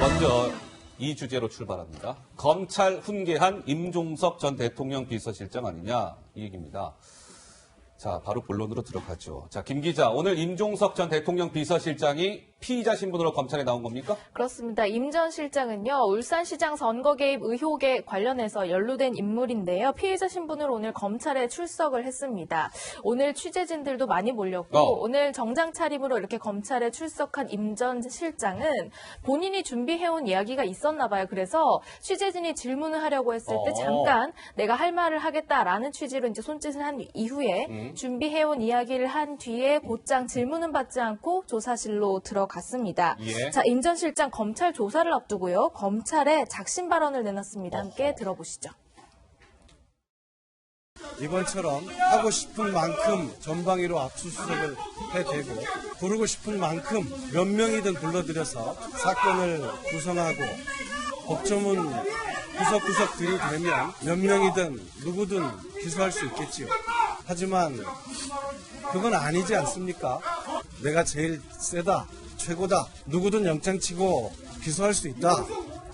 먼저 이 주제로 출발합니다. 검찰 훈계한 임종석 전 대통령 비서실장 아니냐 이 얘기입니다. 자, 바로 본론으로 들어가죠. 자, 김 기자, 오늘 임종석 전 대통령 비서실장이 피의자 신분으로 검찰에 나온 겁니까? 그렇습니다. 임 전 실장은요, 울산시장 선거 개입 의혹에 관련해서 연루된 인물인데요. 피의자 신분으로 오늘 검찰에 출석을 했습니다. 오늘 취재진들도 많이 몰렸고, 오늘 정장 차림으로 이렇게 검찰에 출석한 임 전 실장은 본인이 준비해온 이야기가 있었나 봐요. 그래서 취재진이 질문을 하려고 했을 때 잠깐 내가 할 말을 하겠다라는 취지로 이제 손짓을 한 이후에 준비해온 이야기를 한 뒤에 곧장 질문은 받지 않고 조사실로 들어갔습니다. 예. 자, 임 전 실장 검찰 조사를 앞두고요. 검찰에 작심 발언을 내놨습니다. 함께 들어보시죠. 이번처럼 하고 싶은 만큼 전방위로 압수수색을 해대고 부르고 싶은 만큼 몇 명이든 불러들여서 사건을 구성하고 법조문 구석구석 들이대면 몇 명이든 누구든 기소할 수 있겠지요. 하지만 그건 아니지 않습니까? 내가 제일 세다, 최고다, 누구든 영장치고 기소할 수 있다.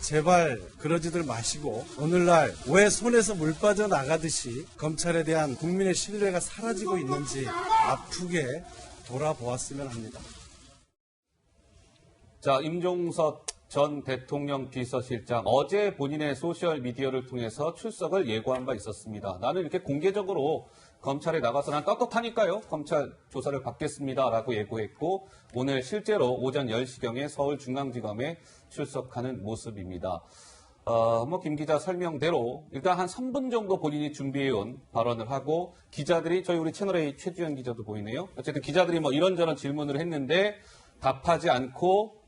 제발 그러지들 마시고 오늘날 왜 손에서 물 빠져나가듯이 검찰에 대한 국민의 신뢰가 사라지고 있는지 아프게 돌아보았으면 합니다. 자, 임종석 전 대통령 비서실장 어제 본인의 소셜미디어를 통해서 출석을 예고한 바 있었습니다. 나는 이렇게 공개적으로 검찰에 나가서 난 떳떳하니까요. 검찰 조사를 받겠습니다라고 예고했고 오늘 실제로 오전 10시경에 서울중앙지검에 출석하는 모습입니다. 김 기자 설명대로 일단 한 3분 정도 본인이 준비해온 발언을 하고 기자들이 저희 우리 채널A 최주현 기자도 보이네요. 어쨌든 기자들이 이런저런 질문을 했는데 답하지 않고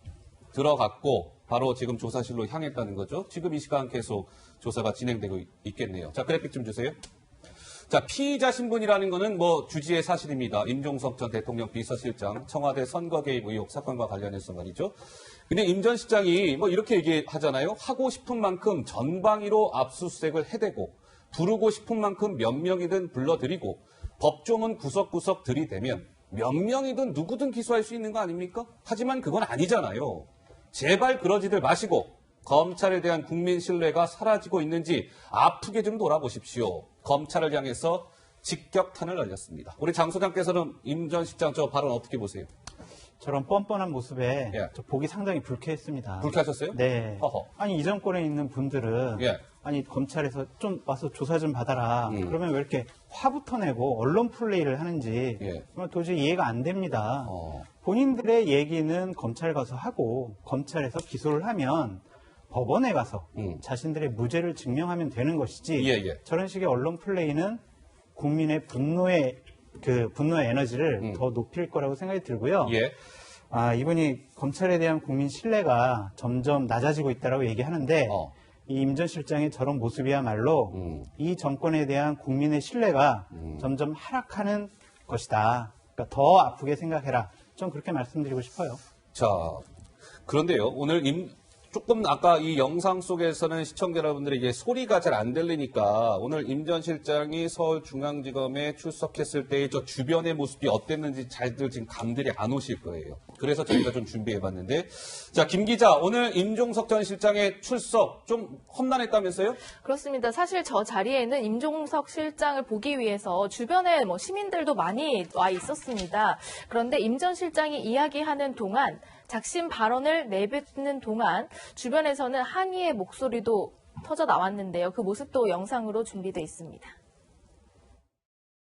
들어갔고 바로 지금 조사실로 향했다는 거죠. 지금 이 시간 계속 조사가 진행되고 있겠네요. 자, 그래픽 좀 주세요. 자, 피의자 신분이라는 거는 주지의 사실입니다. 임종석 전 대통령 비서실장 청와대 선거 개입 의혹 사건과 관련해서 말이죠. 근데 임 전 실장이 이렇게 얘기하잖아요. 하고 싶은 만큼 전방위로 압수수색을 해대고 부르고 싶은 만큼 몇 명이든 불러들이고 법조문 구석구석 들이대면 몇 명이든 누구든 기소할 수 있는 거 아닙니까? 하지만 그건 아니잖아요. 제발 그러지들 마시고 검찰에 대한 국민 신뢰가 사라지고 있는지 아프게 좀 돌아보십시오. 검찰을 향해서 직격탄을 날렸습니다. 우리 장 소장께서는 임 전 실장 저 발언 어떻게 보세요? 저런 뻔뻔한 모습에 예. 저 보기 상당히 불쾌했습니다. 불쾌하셨어요? 네. 허허. 아니, 이 정권에 있는 분들은 예. 아니, 검찰에서 좀 와서 조사 좀 받아라. 그러면 왜 이렇게 화부터 내고 언론 플레이를 하는지 예. 정말 도저히 이해가 안 됩니다. 어. 본인들의 얘기는 검찰 가서 하고 검찰에서 기소를 하면 법원에 가서 자신들의 무죄를 증명하면 되는 것이지 예. 저런 식의 언론 플레이는 국민의 분노의 에너지를 더 높일 거라고 생각이 들고요. 예. 이분이 검찰에 대한 국민 신뢰가 점점 낮아지고 있다고 얘기하는데 이 임 전 실장의 저런 모습이야말로 이 정권에 대한 국민의 신뢰가 점점 하락하는 것이다. 그러니까 더 아프게 생각해라. 좀 그렇게 말씀드리고 싶어요. 자, 그런데요. 오늘 조금 아까 이 영상 속에서는 시청자 여러분들에게 소리가 잘 안 들리니까 오늘 임 전 실장이 서울중앙지검에 출석했을 때의 저 주변의 모습이 어땠는지 잘들 지금 감들이 안 오실 거예요. 그래서 저희가 좀 준비해봤는데 자, 김 기자 오늘 임종석 전 실장의 출석 좀 험난했다면서요? 그렇습니다. 사실 저 자리에는 임종석 실장을 보기 위해서 주변에 시민들도 많이 와 있었습니다. 그런데 임 전 실장이 이야기하는 동안 작심 발언을 내뱉는 동안 주변에서는 항의의 목소리도 터져 나왔는데요. 그 모습도 영상으로 준비되어 있습니다.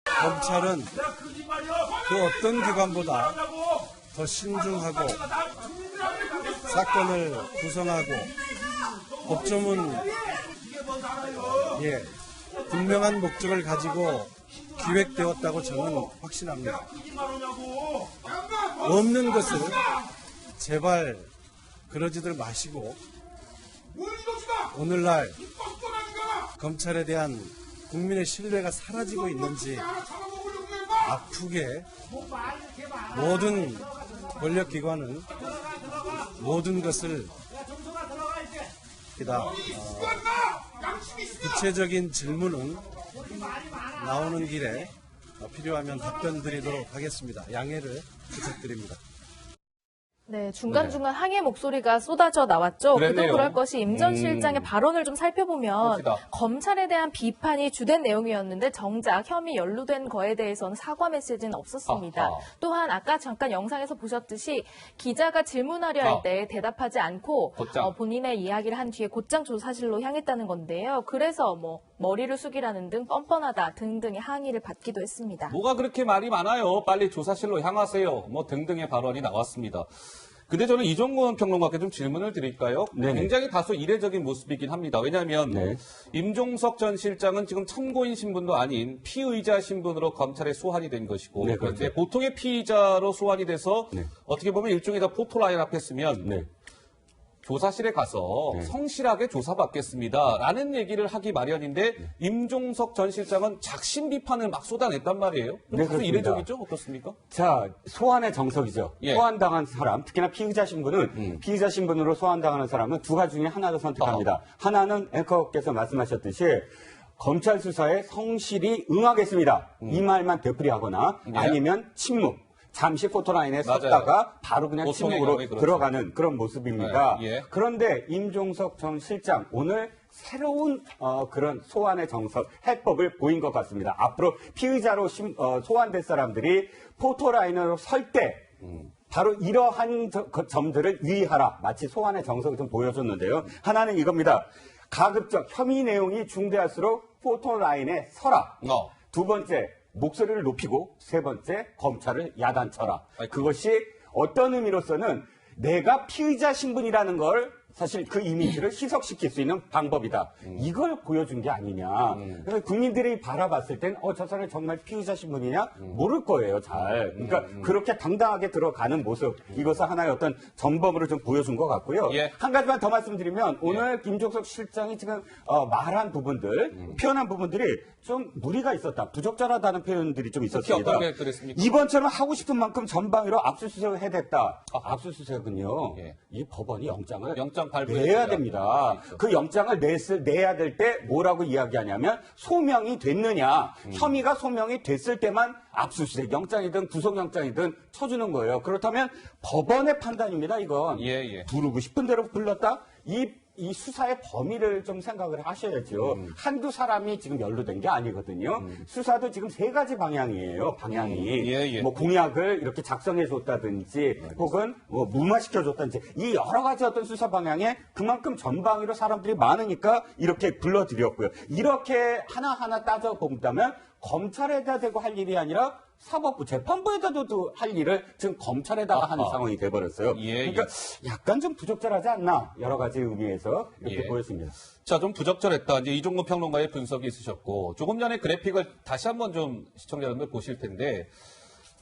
검찰은 그 어떤 기관보다 더 신중하고 사건을 구성하고 법조문 분명한 목적을 가지고 기획되었다고 저는 확신합니다. 없는 것을 제발 그러지들 마시고 오늘날 검찰에 대한 국민의 신뢰가 사라지고 있는지 아프게 모든 권력기관은 모든 것을 구체적인 질문은 나오는 길에 필요하면 답변 드리도록 하겠습니다. 양해를 부탁드립니다. 네, 중간중간 항의 목소리가 쏟아져 나왔죠. 그랬네요. 그도 그럴 것이 임 전 실장의 발언을 좀 살펴보면 봅시다. 검찰에 대한 비판이 주된 내용이었는데 정작 혐의 연루된 거에 대해서는 사과 메시지는 없었습니다. 아하. 또한 아까 잠깐 영상에서 보셨듯이 기자가 질문하려 할 때 대답하지 않고 곧장. 본인의 이야기를 한 뒤에 곧장 조사실로 향했다는 건데요. 그래서 뭐 머리를 숙이라는 등 뻔뻔하다 등등의 항의를 받기도 했습니다. 뭐가 그렇게 말이 많아요. 빨리 조사실로 향하세요. 뭐 등등의 발언이 나왔습니다. 근데 저는 이종건 평론가께 좀 질문을 드릴까요? 네네. 굉장히 다소 이례적인 모습이긴 합니다. 왜냐하면 네. 임종석 전 실장은 지금 참고인 신분도 아닌 피의자 신분으로 검찰에 소환이 된 것이고 네, 그런데 그렇죠. 보통의 피의자로 소환이 돼서 네. 어떻게 보면 일종의 다 포토라인 앞에 쓰면 네. 조사실에 가서 네. 성실하게 조사받겠습니다라는 얘기를 하기 마련인데 임종석 전 실장은 작심 비판을 막 쏟아냈단 말이에요. 네, 그래서 그렇습니다. 이례적이죠? 어떻습니까? 자, 소환의 정석이죠. 예. 소환당한 사람, 특히나 피의자 신분은, 피의자 신분으로 소환당하는 사람은 두 가지 중에 하나를 선택합니다. 하나는 앵커께서 말씀하셨듯이 검찰 수사에 성실히 응하겠습니다. 이 말만 되풀이하거나 예. 아니면 침묵. 잠시 포토라인에 맞아요. 섰다가 바로 그냥 보통의 침묵으로 경우에 그렇죠. 들어가는 그런 모습입니다. 네, 예. 그런데 임종석 전 실장 오늘 새로운 그런 소환의 정석, 해법을 보인 것 같습니다. 앞으로 피의자로 소환될 사람들이 포토라인으로 설 때 바로 이러한 점들을 유의하라. 마치 소환의 정석을 좀 보여줬는데요. 하나는 이겁니다. 가급적 혐의 내용이 중대할수록 포토라인에 서라. 두 번째, 목소리를 높이고 세 번째, 검찰을 야단쳐라. 그것이 어떤 의미로서는 내가 피의자 신분이라는 걸 사실 그 이미지를 희석시킬 수 있는 방법이다. 이걸 보여준 게 아니냐. 그래서 국민들이 바라봤을 땐 저 사람이 정말 피의자 신분이냐? 모를 거예요, 잘. 그러니까 그렇게 당당하게 들어가는 모습. 이것을 하나의 어떤 전범으로 좀 보여준 것 같고요. 예. 한 가지만 더 말씀드리면 오늘 김종석 실장이 지금 말한 부분들, 표현한 부분들이 좀 무리가 있었다. 부적절하다는 표현들이 좀 특히 있었습니다. 어떤 게 그랬습니까? 이번처럼 하고 싶은 만큼 전방위로 압수수색을 해댔다. 압수수색은요. 예. 이 법원이 영장을 영장 발부해야 내야 됩니다. 됩니다. 그 영장을 내야 될 때 뭐라고 이야기하냐면 소명이 됐느냐. 혐의가 소명이 됐을 때만 압수수색 영장이든 구속영장이든 쳐주는 거예요. 그렇다면 법원의 판단입니다. 이건. 예, 예. 부르고 싶은 대로 불렀다. 이 수사의 범위를 좀 생각을 하셔야죠. 한두 사람이 지금 연루된 게 아니거든요. 수사도 지금 세 가지 방향이에요. 방향이. 예, 예. 뭐 공약을 이렇게 작성해 줬다든지 혹은 뭐 무마시켜 줬다든지 이 여러 가지 어떤 수사 방향에 그만큼 전방위로 사람들이 많으니까 이렇게 불러드렸고요. 이렇게 하나하나 따져본다면 검찰에다 대고 할 일이 아니라 사법부, 재판부에다도 할 일을 지금 검찰에다가 하는 상황이 돼버렸어요. 예, 그러니까 약간 좀 부적절하지 않나 여러 가지 의미에서 이렇게 예. 보였습니다. 자, 좀 부적절했다. 이제 이종건 평론가의 분석이 있으셨고, 조금 전에 그래픽을 다시 한번 좀 시청자 여러분들 보실 텐데,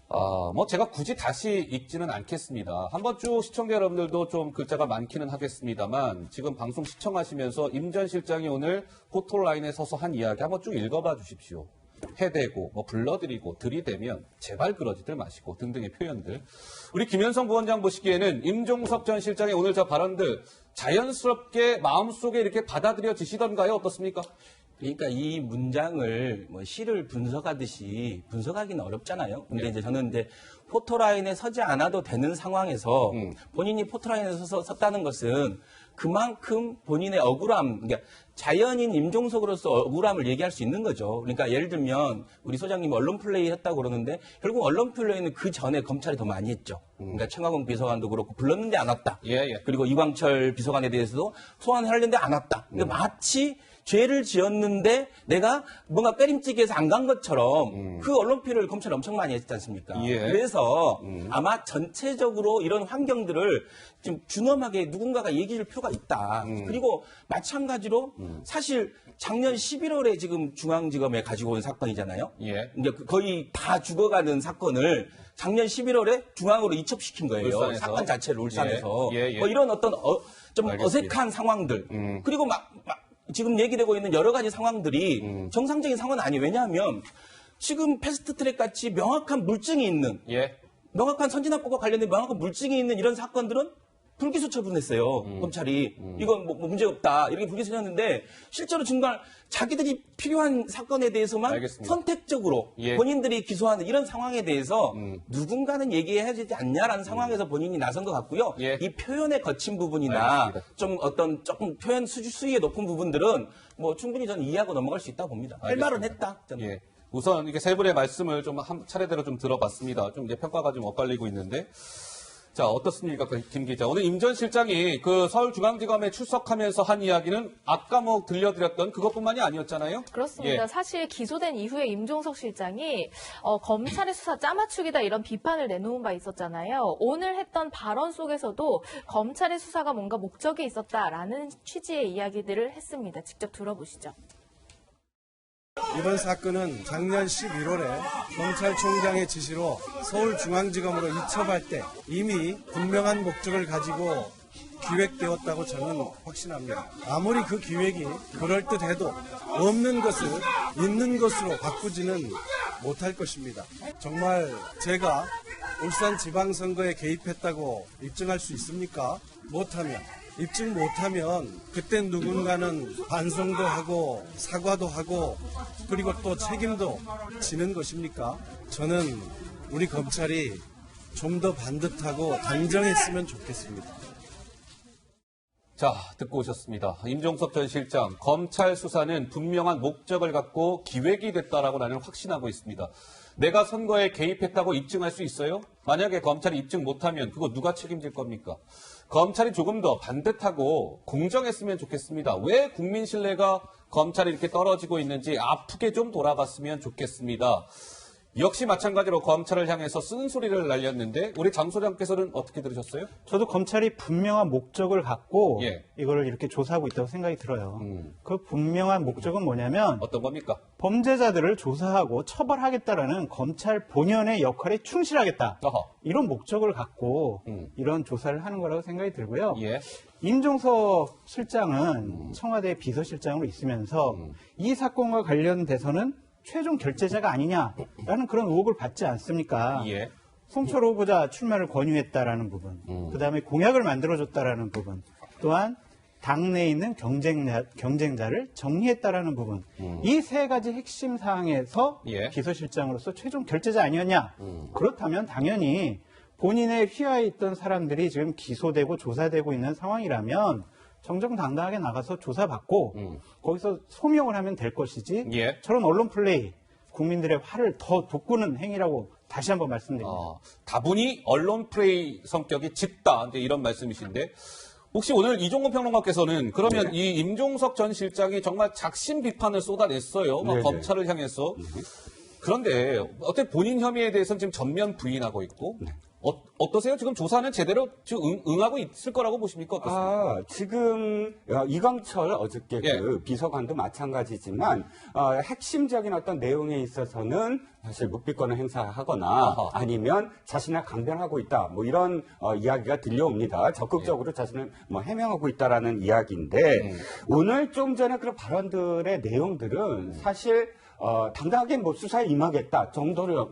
뭐 제가 굳이 다시 읽지는 않겠습니다. 한번 쭉 시청자 여러분들도 좀 글자가 많기는 하겠습니다만, 지금 방송 시청하시면서 임 전 실장이 오늘 포토라인에 서서 한 이야기 한번 쭉 읽어봐 주십시오. 해대고 뭐 불러드리고 들이대면 제발 그러지들 마시고 등등의 표현들. 우리 김현성 부원장 보시기에는 임종석 전 실장의 오늘 저 발언들 자연스럽게 마음속에 이렇게 받아들여지시던가요? 어떻습니까? 그러니까 이 문장을 뭐 시를 분석하듯이 분석하기는 어렵잖아요. 근데 이제 저는 이제 포토라인에 서지 않아도 되는 상황에서 본인이 포토라인에 섰다는 것은 그만큼 본인의 억울함, 그러니까 자연인 임종석으로서 억울함을 얘기할 수 있는 거죠. 그러니까 예를 들면 우리 소장님 언론 플레이 했다고 그러는데 결국 언론 플레이는 그 전에 검찰이 더 많이 했죠. 그러니까 최강욱 비서관도 그렇고 불렀는데 안 왔다. 예, 예. 그리고 이광철 비서관에 대해서도 소환하려는데 안 왔다. 그러니까 마치 죄를 지었는데 내가 뭔가 빼림직에서 안 간 것처럼 그 언론필을 검찰이 엄청 많이 했지 않습니까? 예. 그래서 아마 전체적으로 이런 환경들을 좀 준엄하게 누군가가 얘기할 필요가 있다. 그리고 마찬가지로 사실 작년 11월에 지금 중앙지검에 가지고 온 사건이잖아요. 예. 이제 거의 다 죽어가는 사건을 작년 11월에 중앙으로 이첩시킨 거예요. 울산에서. 사건 자체를 울산에서. 예, 예. 뭐 이런 어떤 좀 알겠습니다. 어색한 상황들. 그리고 막 지금 얘기되고 있는 여러 가지 상황들이 정상적인 상황은 아니에요. 왜냐하면 지금 패스트트랙 같이 명확한 물증이 있는 예. 명확한 선진화법과 관련된 명확한 물증이 있는 이런 사건들은 불기소 처분했어요. 검찰이. 이건 뭐 문제 없다. 이렇게 불기소 쳤는데 실제로 정말 자기들이 필요한 사건에 대해서만 알겠습니다. 선택적으로 예. 본인들이 기소하는 이런 상황에 대해서 누군가는 얘기해야 되지 않냐라는 상황에서 본인이 나선 것 같고요. 예. 이 표현의 거친 부분이나 알겠습니다. 좀 어떤 조금 표현 수위가 높은 부분들은 뭐 충분히 저는 이해하고 넘어갈 수 있다고 봅니다. 할 말은 했다. 저는. 예. 우선 이렇게 세 분의 말씀을 좀 한 차례대로 좀 들어봤습니다. 좀 이제 평가가 좀 엇갈리고 있는데. 자, 어떻습니까, 김 기자? 오늘 임 전 실장이 그 서울중앙지검에 출석하면서 한 이야기는 아까 뭐 들려드렸던 그것뿐만이 아니었잖아요? 그렇습니다. 예. 사실 기소된 이후에 임종석 실장이 검찰의 수사 짜맞추기다 이런 비판을 내놓은 바 있었잖아요. 오늘 했던 발언 속에서도 검찰의 수사가 뭔가 목적이 있었다라는 취지의 이야기들을 했습니다. 직접 들어보시죠. 이번 사건은 작년 11월에 검찰총장의 지시로 서울중앙지검으로 이첩할 때 이미 분명한 목적을 가지고 기획되었다고 저는 확신합니다. 아무리 그 기획이 그럴듯해도 없는 것을 있는 것으로 바꾸지는 못할 것입니다. 정말 제가 울산 지방선거에 개입했다고 입증할 수 있습니까? 못하면. 입증 못하면 그땐 누군가는 반성도 하고 사과도 하고 그리고 또 책임도 지는 것입니까? 저는 우리 검찰이 좀 더 반듯하고 단정했으면 좋겠습니다. 자, 듣고 오셨습니다. 임종석 전 실장, 검찰 수사는 분명한 목적을 갖고 기획이 됐다라고 나는 확신하고 있습니다. 내가 선거에 개입했다고 입증할 수 있어요? 만약에 검찰이 입증 못하면 그거 누가 책임질 겁니까? 검찰이 조금 더 반듯하고 공정했으면 좋겠습니다. 왜 국민 신뢰가 검찰이 이렇게 떨어지고 있는지 아프게 좀 돌아봤으면 좋겠습니다. 역시 마찬가지로 검찰을 향해서 쓴소리를 날렸는데 우리 장 소장께서는 어떻게 들으셨어요? 저도 검찰이 분명한 목적을 갖고 예. 이거를 이렇게 조사하고 있다고 생각이 들어요. 그 분명한 목적은 뭐냐면 어떤 겁니까? 범죄자들을 조사하고 처벌하겠다라는 검찰 본연의 역할에 충실하겠다. 어허. 이런 목적을 갖고 이런 조사를 하는 거라고 생각이 들고요. 예. 임종석 실장은 청와대 비서실장으로 있으면서 이 사건과 관련돼서는 최종 결재자가 아니냐라는 그런 의혹을 받지 않습니까? 예. 송철 후보자 출마를 권유했다라는 부분, 그다음에 공약을 만들어줬다라는 부분, 또한 당내에 있는 경쟁자를 정리했다라는 부분, 이 세 가지 핵심 사항에서 예. 비서실장으로서 최종 결재자 아니었냐? 그렇다면 당연히 본인의 휘하에 있던 사람들이 지금 기소되고 조사되고 있는 상황이라면 정정당당하게 나가서 조사받고 거기서 소명을 하면 될 것이지 예. 저런 언론 플레이, 국민들의 화를 더 돋구는 행위라고 다시 한번 말씀드립니다. 다분히 언론 플레이 성격이 짙다. 이제 이런 말씀이신데 혹시 오늘 이종건 평론가께서는 그러면 이 임종석 전 실장이 정말 작심 비판을 쏟아냈어요. 막 네네. 검찰을 향해서. 그런데 어때 본인 혐의에 대해서는 지금 전면 부인하고 있고 어떠세요? 지금 조사는 제대로 지금 응하고 있을 거라고 보십니까? 어떻습니까? 지금 이광철 어저께 예. 그 비서관도 마찬가지지만 핵심적인 어떤 내용에 있어서는 사실 묵비권을 행사하거나 아하. 아니면 자신을 강변하고 있다 뭐 이런 이야기가 들려옵니다. 적극적으로 자신을 뭐 해명하고 있다라는 이야기인데 오늘 좀 전에 그런 발언들의 내용들은 사실 당당하게 뭐 수사에 임하겠다 정도면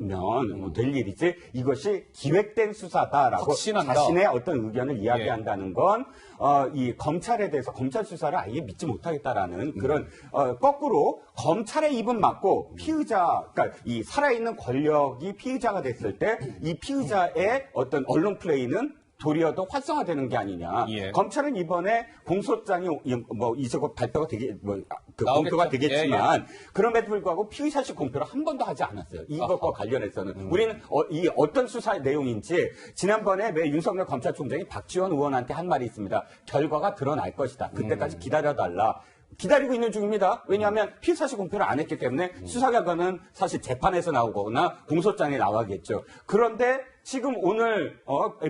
뭐 될 일이지 이것이 기획된 수사다라고 확신한다. 자신의 어떤 의견을 이야기한다는 건 이 검찰에 대해서 검찰 수사를 아예 믿지 못하겠다라는 그런 거꾸로 검찰의 입은 막고 피의자 그러니까 이 살아있는 권력이 피의자가 됐을 때 이 피의자의 어떤 언론 플레이는 도리어 더 활성화되는 게 아니냐. 예. 검찰은 이번에 공소장이 뭐 이제 곧 발표가 되게 나오겠죠. 공표가 되겠지만 예. 그럼에도 불구하고 피의사실 공표를 한 번도 하지 않았어요. 이것과 관련해서는 우리는 이 어떤 수사의 내용인지 지난번에 왜 윤석열 검찰총장이 박지원 의원한테 한 말이 있습니다. 결과가 드러날 것이다. 그때까지 기다려달라. 기다리고 있는 중입니다. 왜냐하면 피의사실 공표를 안 했기 때문에 수사 결과는 사실 재판에서 나오거나 공소장에 나와겠죠. 그런데 지금 오늘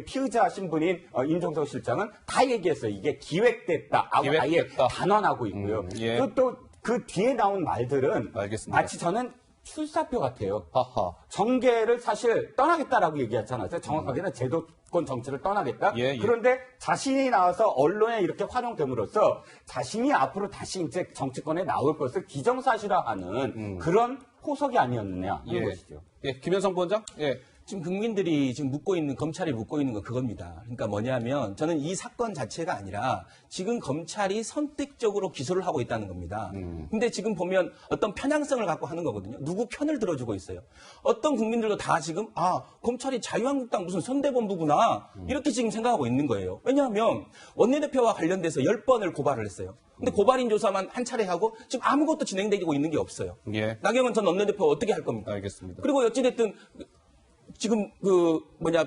피의자 신분인 임종석 실장은 다 얘기했어요. 이게 기획됐다. 아예 기획됐다. 단언하고 있고요. 예. 또 그 뒤에 나온 말들은 알겠습니다. 마치 저는 출사표 같아요. 하하. 정계를 사실 떠나겠다라고 얘기했잖아요. 정확하게는 제도권 정치를 떠나겠다. 예, 예. 그런데 자신이 나와서 언론에 이렇게 활용됨으로써 자신이 앞으로 다시 이제 정치권에 나올 것을 기정사실화하는 그런 포석이 아니었느냐 하는 것이죠. 예, 김현성 부원장. 예. 지금 국민들이 지금 검찰이 묻고 있는 건 그겁니다. 그러니까 뭐냐면 저는 이 사건 자체가 아니라 지금 검찰이 선택적으로 기소를 하고 있다는 겁니다. 근데 지금 보면 어떤 편향성을 갖고 하는 거거든요. 누구 편을 들어주고 있어요. 어떤 국민들도 다 지금 검찰이 자유한국당 무슨 선대본부구나 이렇게 지금 생각하고 있는 거예요. 왜냐하면 원내대표와 관련돼서 10번을 고발을 했어요. 근데 고발인 조사만 한 차례 하고 지금 아무것도 진행되고 있는 게 없어요. 예. 나경원 전 원내대표 어떻게 할 겁니까? 알겠습니다. 그리고 어찌됐든 지금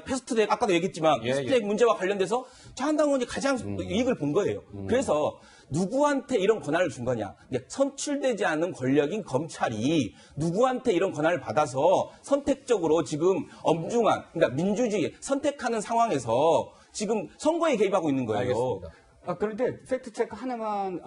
패스트트랙 아까도 얘기했지만 예, 패스트트랙 문제와 관련돼서 자한당원이 가장 이익을 본 거예요. 그래서 누구한테 이런 권한을 준 거냐? 선출되지 않은 권력인 검찰이 누구한테 이런 권한을 받아서 선택적으로 지금 엄중한 그러니까 민주주의 선택하는 상황에서 지금 선거에 개입하고 있는 거예요. 알겠습니다. 그런데 팩트체크 하나만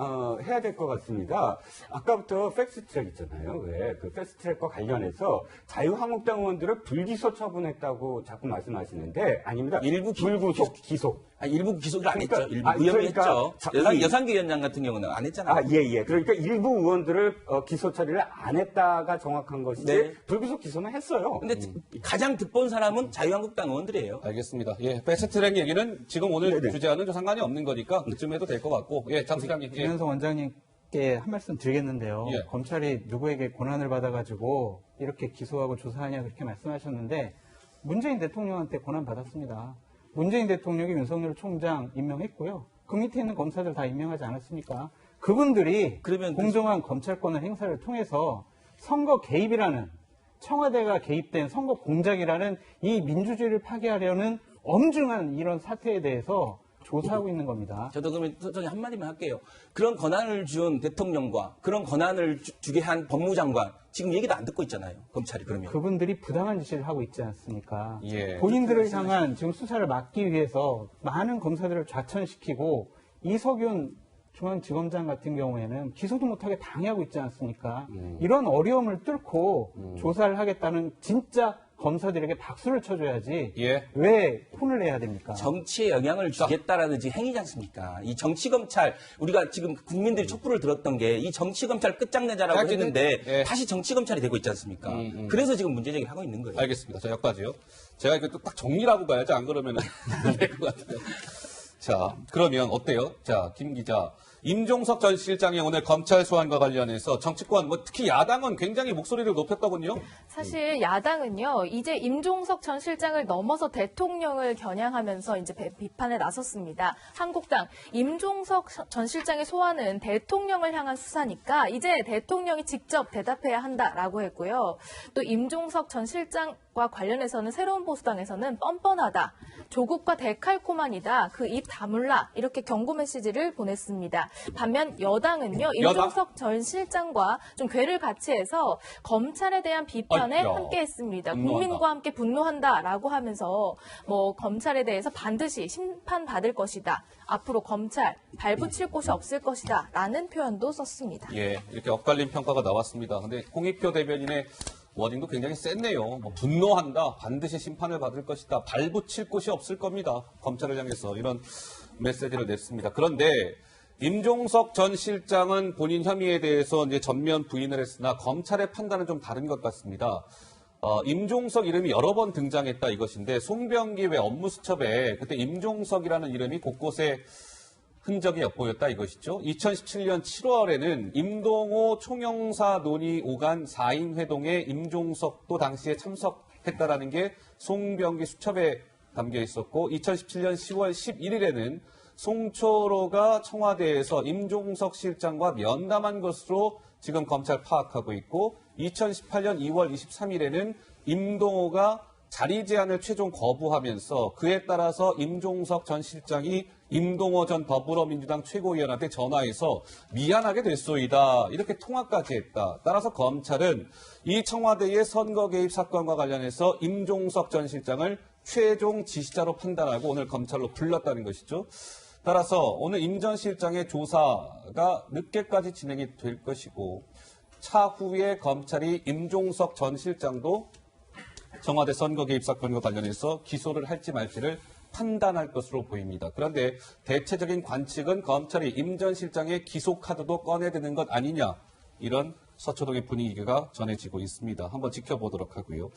해야 될 것 같습니다. 아까부터 팩트체크 있잖아요. 왜? 그 팩트체크와 관련해서 자유한국당 의원들을 불기소 처분했다고 자꾸 말씀하시는데 아닙니다. 일부 불구속 기소. 일부 기소를 안 했죠. 일부 그러니까, 무혐의했죠. 그러니까 여상규 위원장 같은 경우는 안 했잖아요. 예. 그러니까 일부 의원들을 기소 처리를 안 했다가 정확한 것이지 네. 불구속 기소는 했어요. 근데 가장 득본 사람은 자유한국당 의원들이에요. 알겠습니다. 예, 패스트트랙 얘기는 지금 오늘 네네. 주제와는 좀 상관이 없는 거니까 그쯤 해도 될 것 같고, 예, 장 소장님. 예. 김현성 원장님께 한 말씀 드리겠는데요. 예. 검찰이 누구에게 권한을 받아가지고 이렇게 기소하고 조사하냐 그렇게 말씀하셨는데 문재인 대통령한테 권한 받았습니다. 문재인 대통령이 윤석열 총장 임명했고요. 그 밑에 있는 검사들 다 임명하지 않았습니까? 그분들이 그러면 공정한 검찰권의 행사를 통해서 선거 개입이라는 청와대가 개입된 선거 공작이라는 이 민주주의를 파괴하려는 엄중한 이런 사태에 대해서 조사하고 있는 겁니다. 저도 그러면 소장님 한마디만 할게요. 그런 권한을 준 대통령과 그런 권한을 주게 한 법무장관 지금 얘기도 안 듣고 있잖아요. 검찰이 그러면. 그분들이 부당한 짓을 하고 있지 않습니까? 예. 본인들을 향한 지금 수사를 막기 위해서 많은 검사들을 좌천시키고 이석윤 중앙지검장 같은 경우에는 기소도 못하게 방해하고 있지 않습니까? 이런 어려움을 뚫고 조사를 하겠다는 진짜 검사들에게 박수를 쳐줘야지 예. 왜 혼을 내야 됩니까? 정치에 영향을 주겠다라는 행위지 않습니까? 이 정치검찰, 우리가 지금 국민들이 촛불을 들었던 게 이 정치검찰 끝장내자라고 짧게는- 했는데 예. 다시 정치검찰이 되고 있지 않습니까? 그래서 지금 문제제기를 하고 있는 거예요. 알겠습니다. 자, 여기까지요. 제가 이거 딱 정리라고 가야지, 안 그러면은 안 될 것 같아요. 자, 그러면 어때요? 자, 김 기자. 임종석 전 실장이 오늘 검찰 소환과 관련해서 정치권, 특히 야당은 굉장히 목소리를 높였더군요. 사실 야당은요, 이제 임종석 전 실장을 넘어서 대통령을 겨냥하면서 이제 비판에 나섰습니다. 한국당, 임종석 전 실장의 소환은 대통령을 향한 수사니까 이제 대통령이 직접 대답해야 한다라고 했고요. 또 임종석 전 실장과 관련해서는 새로운 보수당에서는 뻔뻔하다, 조국과 데칼코마니다, 그 입 다물라 이렇게 경고 메시지를 보냈습니다. 반면 여당은요, 임종석 전 실장과 좀 궤를 같이 해서 검찰에 대한 비판에 아이야. 함께했습니다. 분노한다. 국민과 함께 분노한다라고 하면서 검찰에 대해서 반드시 심판받을 것이다. 앞으로 검찰 발붙일 곳이 없을 것이다라는 표현도 썼습니다. 예, 이렇게 엇갈린 평가가 나왔습니다. 근데 홍익표 대변인의 워딩도 굉장히 셌네요. 분노한다, 반드시 심판을 받을 것이다, 발붙일 곳이 없을 겁니다. 검찰을 향해서 이런 메시지를 냈습니다. 그런데 임종석 전 실장은 본인 혐의에 대해서 이제 전면 부인을 했으나 검찰의 판단은 좀 다른 것 같습니다. 임종석 이름이 여러 번 등장했다 이것인데 송병기 왜 업무수첩에 그때 임종석이라는 이름이 곳곳에 흔적이 엿보였다 이것이죠. 2017년 7월에는 임동호 총영사 논의 오간 4인 회동에 임종석도 당시에 참석했다라는 게 송병기 수첩에 담겨 있었고 2017년 10월 11일에는 송초로가 청와대에서 임종석 실장과 면담한 것으로 지금 검찰 파악하고 있고 2018년 2월 23일에는 임동호가 자리 제안을 최종 거부하면서 그에 따라서 임종석 전 실장이 임동호 전 더불어민주당 최고위원한테 전화해서 미안하게 됐소이다 이렇게 통화까지 했다. 따라서 검찰은 이 청와대의 선거 개입 사건과 관련해서 임종석 전 실장을 최종 지시자로 판단하고 오늘 검찰로 불렀다는 것이죠. 따라서 오늘 임 전 실장의 조사가 늦게까지 진행이 될 것이고 차후에 검찰이 임종석 전 실장도 청와대 선거 개입 사건과 관련해서 기소를 할지 말지를 판단할 것으로 보입니다. 그런데 대체적인 관측은 검찰이 임 전 실장의 기소 카드도 꺼내드는 것 아니냐 이런 서초동의 분위기가 전해지고 있습니다. 한번 지켜보도록 하고요.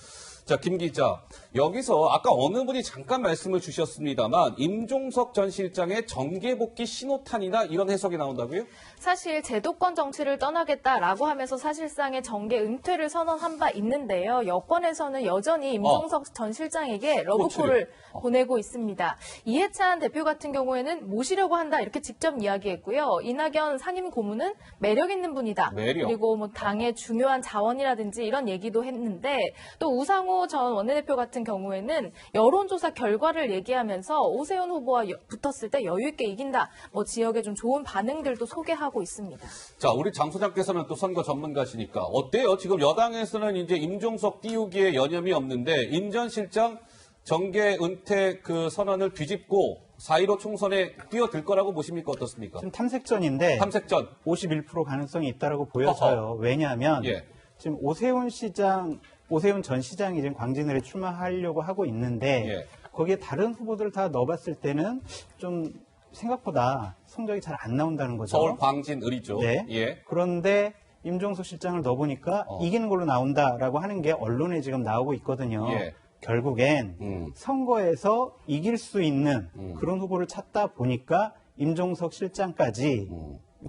자, 김 기자. 여기서 아까 어느 분이 잠깐 말씀을 주셨습니다만 임종석 전 실장의 정계복귀 신호탄이나 이런 해석이 나온다고요? 사실 제도권 정치를 떠나겠다라고 하면서 사실상의 정계 은퇴를 선언한 바 있는데요. 여권에서는 여전히 임종석 전 실장에게 러브콜을 보내고 있습니다. 이해찬 대표 같은 경우에는 모시려고 한다 이렇게 직접 이야기했고요. 이낙연 상임 고문은 매력 있는 분이다. 매력. 그리고 뭐 당의 중요한 자원이라든지 이런 얘기도 했는데 또 우상호 전 원내대표 같은 경우에는 여론조사 결과를 얘기하면서 오세훈 후보와 붙었을 때 여유 있게 이긴다. 뭐 지역에 좀 좋은 반응들도 소개하고 있습니다. 자, 우리 장 소장께서는 또 선거 전문가시니까 어때요? 지금 여당에서는 이제 임종석 띄우기에 여념이 없는데 임 전 실장 정계 은퇴 그 선언을 뒤집고 4.15 총선에 뛰어들 거라고 보십니까? 어떻습니까? 지금 탐색전인데 탐색전 51% 가능성이 있다라고 보여져요. 왜냐하면 예. 지금 오세훈 전 시장이 지금 광진을에 출마하려고 하고 있는데 예. 거기에 다른 후보들을 다 넣어봤을 때는 좀 생각보다 성적이 잘 안 나온다는 거죠. 서울 광진 을이죠. 네. 예. 그런데 임종석 실장을 넣어보니까 이기는 걸로 나온다라고 하는 게 언론에 지금 나오고 있거든요. 예. 결국엔 선거에서 이길 수 있는 그런 후보를 찾다 보니까 임종석 실장까지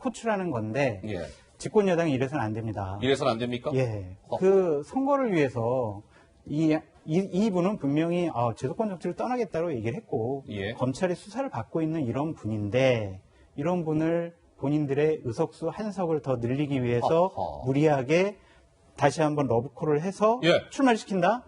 호출하는 건데 예. 집권 여당이 이래서는 안 됩니다. 이래서는 안 됩니까? 예. 그 선거를 위해서 이분은 분명히 제도권 정치를 떠나겠다고 얘기를 했고 예. 검찰이 수사를 받고 있는 이런 분인데 이런 분을 본인들의 의석수 한 석을 더 늘리기 위해서 무리하게 다시 한번 러브콜을 해서 예. 출마시킨다?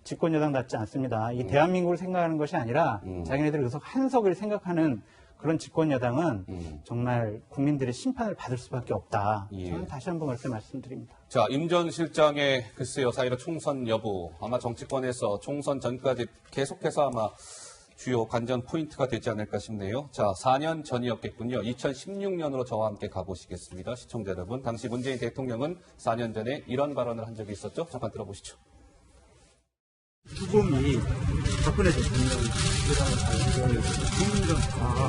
집권 여당 낫지 않습니다. 이 대한민국을 생각하는 것이 아니라 자기네들 의석 한 석을 생각하는 그런 집권 여당은 정말 국민들의 심판을 받을 수밖에 없다. 예. 저는 다시 한번 그렇게 말씀드립니다. 자, 임 전 실장의 글쎄요, 4.15 총선 여부 아마 정치권에서 총선 전까지 계속해서 아마 주요 관전 포인트가 되지 않을까 싶네요. 자, 4년 전이었겠군요. 2016년으로 저와 함께 가보시겠습니다. 시청자 여러분, 당시 문재인 대통령은 4년 전에 이런 발언을 한 적이 있었죠. 잠깐 들어보시죠. 수범이 박근혜 대통령을 국민들 다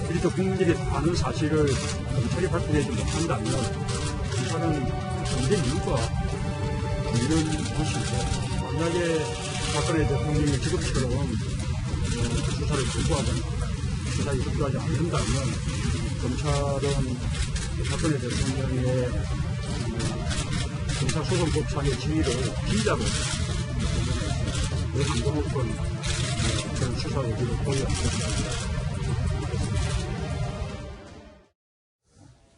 그리고 국민들이 아는 사실을 검찰이 밝혀내지 못한다면 이 사람은 전제 이유가 이런 것이고 만약에 박근혜 대통령이 지금처럼 수사를 거부하거나 수사에 협조하지 않는다면 검찰은 박근혜 대통령의 검사소송법상의 지위를 빈자로 한도 높은 그런 수사 의지를 보여왔습니다.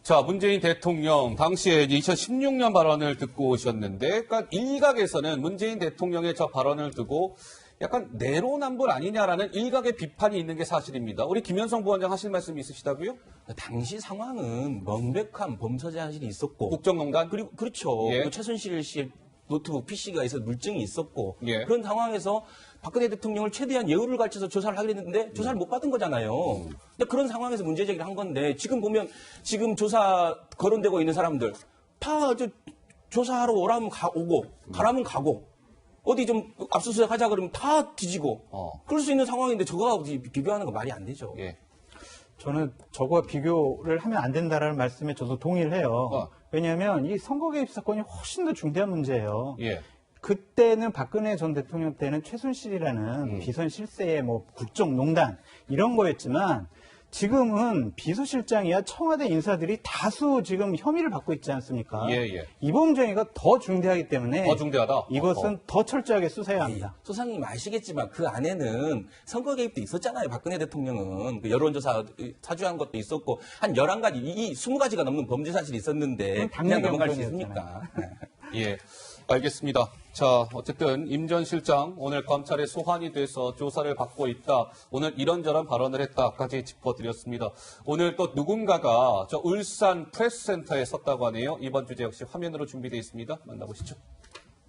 자, 문재인 대통령 당시에 2016년 발언을 듣고 오셨는데, 그러니까 일각에서는 문재인 대통령의 저 발언을 두고 약간 내로남불 아니냐라는 일각의 비판이 있는 게 사실입니다. 우리 김현성 부원장 하실 말씀이 있으시다고요? 당시 상황은 명백한 범죄 사실이 있었고 국정농단? 그리고 그렇죠. 예. 그리고 최순실 씨의 노트북 PC가 있어 물증이 있었고 예. 그런 상황에서 박근혜 대통령을 최대한 예우를 갖춰서 조사를 하게 됐는데 조사를 못 받은 거잖아요. 근데 그런 상황에서 문제 제기를 한 건데 지금 보면 지금 조사 거론되고 있는 사람들 다 조사하러 오라면 오고 가라면 가고 어디 좀 압수수색 하자 그러면 다 뒤지고 그럴 수 있는 상황인데 저거하고 비교하는 거 말이 안 되죠. 예. 저는 저거와 비교를 하면 안 된다라는 말씀에 저도 동의를 해요. 왜냐하면 이 선거 개입 사건이 훨씬 더 중대한 문제예요. 예. 그때는 박근혜 전 대통령 때는 최순실이라는 비선 실세의 뭐 국정농단 이런 거였지만 지금은 비서실장이야 청와대 인사들이 다수 지금 혐의를 받고 있지 않습니까? 예, 예. 이번 정의가 더 중대하기 때문에 더 중대하다? 이것은 더 철저하게 수사해야 합니다. 소장님 아시겠지만 그 안에는 선거 개입도 있었잖아요. 박근혜 대통령은 그 여론조사 사주한 것도 있었고 한 11가지, 20가지가 넘는 범죄 사실이 있었는데 그냥 넘어갈 수 있습니까? 예, 알겠습니다. 자, 어쨌든 임 전 실장 오늘 검찰에 소환이 돼서 조사를 받고 있다. 오늘 이런저런 발언을 했다까지 짚어드렸습니다. 오늘 또 누군가가 저 울산 프레스센터에 섰다고 하네요. 이번 주제 역시 화면으로 준비되어 있습니다. 만나보시죠.